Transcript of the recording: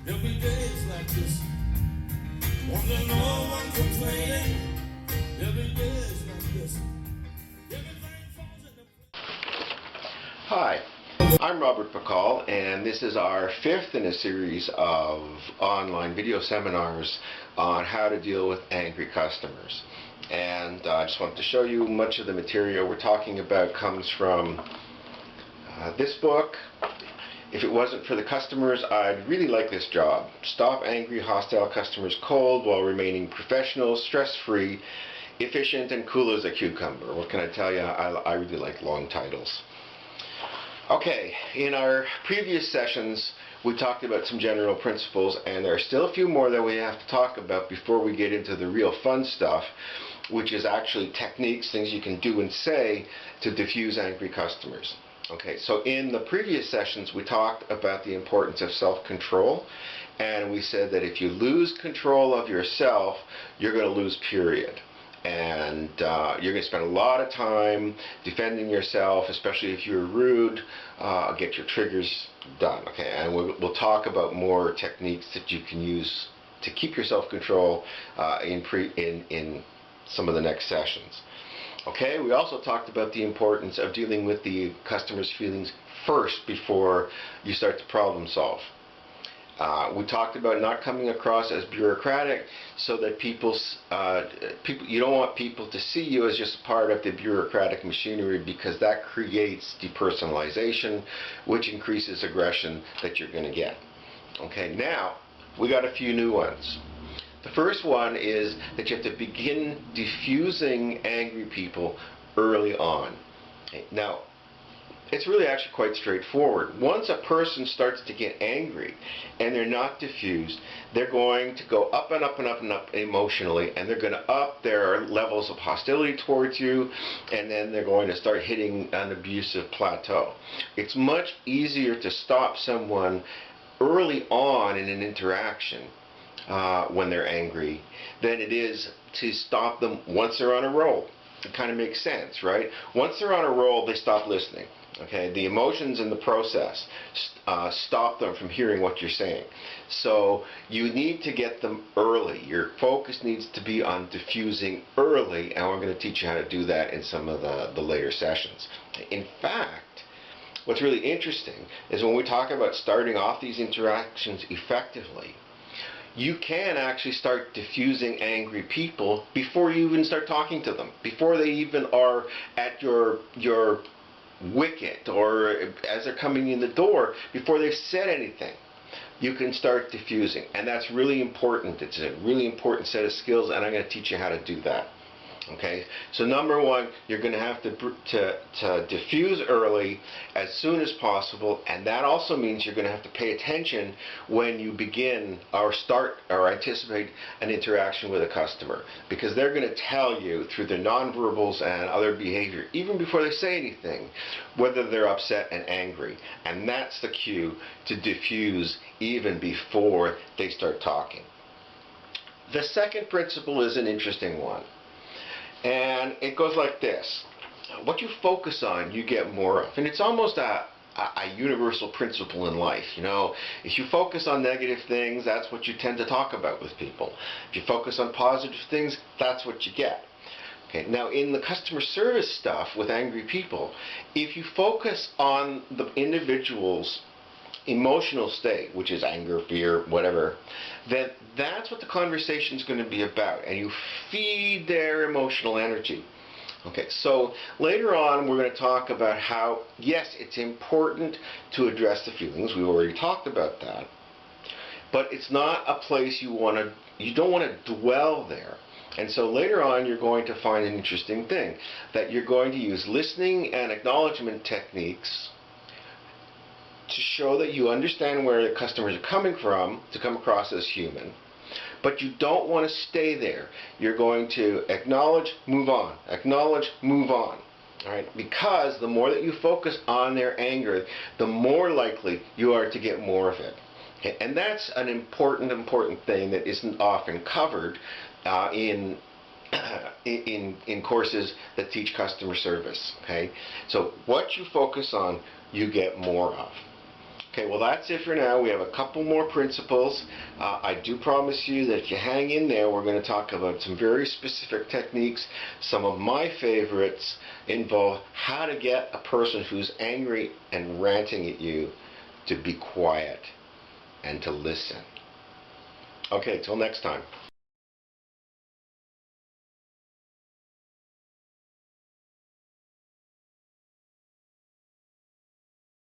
There'll be days like this, when there's no one complaining. There'll be days like this. Everything falls into place. Hi, I'm Robert Bacall, and this is our fifth in a series of online video seminars on how to deal with angry customers. And I just wanted to show you much of the material we're talking about comes from this book. If it wasn't for the customers, I'd really like this job. Stop angry, hostile customers cold while remaining professional, stress-free, efficient, and cool as a cucumber. What can I tell you? I really like long titles. Okay, in our previous sessions, we talked about some general principles, and there are still a few more that we have to talk about before we get into the real fun stuff, which is actually techniques, things you can do and say to diffuse angry customers. Okay, so in the previous sessions we talked about the importance of self-control, and we said that if you lose control of yourself, you're going to lose, period. And you're going to spend a lot of time defending yourself, especially if you're rude. Get your triggers done. Okay, and we'll talk about more techniques that you can use to keep your self-control in some of the next sessions. Okay, we also talked about the importance of dealing with the customer's feelings first before you start to problem solve. We talked about not coming across as bureaucratic, so that you don't want people to see you as just part of the bureaucratic machinery, because that creates depersonalization, which increases aggression that you're going to get. Okay, now we got a few new ones. The first one is that you have to begin diffusing angry people early on. Okay, now, it's really actually quite straightforward. Once a person starts to get angry and they're not diffused, they're going to go up and up and up and up emotionally, and they're going to up their levels of hostility towards you, and then they're going to start hitting an abusive plateau. It's much easier to stop someone early on in an interaction when they're angry than it is to stop them once they're on a roll. It kind of makes sense, right? Once they're on a roll, they stop listening. Okay, the emotions in the process stop them from hearing what you're saying. So you need to get them early. Your focus needs to be on diffusing early, and we're going to teach you how to do that in some of the later sessions. In fact, what's really interesting is when we talk about starting off these interactions effectively, you can actually start diffusing angry people before you even start talking to them, before they even are at your wicket, or as they're coming in the door, before they've said anything. You can start diffusing, and that's really important. It's a really important set of skills, and I'm going to teach you how to do that. Okay, so number one, you're going to have to diffuse early, as soon as possible, and that also means you're going to have to pay attention when you begin or start or anticipate an interaction with a customer, because they're going to tell you through their nonverbals and other behavior, even before they say anything, whether they're upset and angry, and that's the cue to diffuse even before they start talking. The second principle is an interesting one. And it goes like this. What you focus on, you get more of. And it's almost a universal principle in life. You know, if you focus on negative things, that's what you tend to talk about with people. If you focus on positive things, that's what you get. Okay, now in the customer service stuff with angry people, if you focus on the individual's emotional state, which is anger, fear, whatever, then that's what the conversation is going to be about, and you feed their emotional energy. Okay, so later on we're going to talk about how, yes, it's important to address the feelings. We already talked about that, but it's not a place you don't want to dwell there. And so later on you're going to find an interesting thing, that you're going to use listening and acknowledgement techniques to show that you understand where the customers are coming from, to come across as human. But you don't want to stay there. You're going to acknowledge, move on. Acknowledge, move on. All right? Because the more that you focus on their anger, the more likely you are to get more of it. Okay? And that's an important thing that isn't often covered in courses that teach customer service. Okay? So what you focus on, you get more of. Okay, well that's it for now. We have a couple more principles. I do promise you that if you hang in there, we're going to talk about some very specific techniques. Some of my favorites involve how to get a person who's angry and ranting at you to be quiet and to listen. Okay, till next time.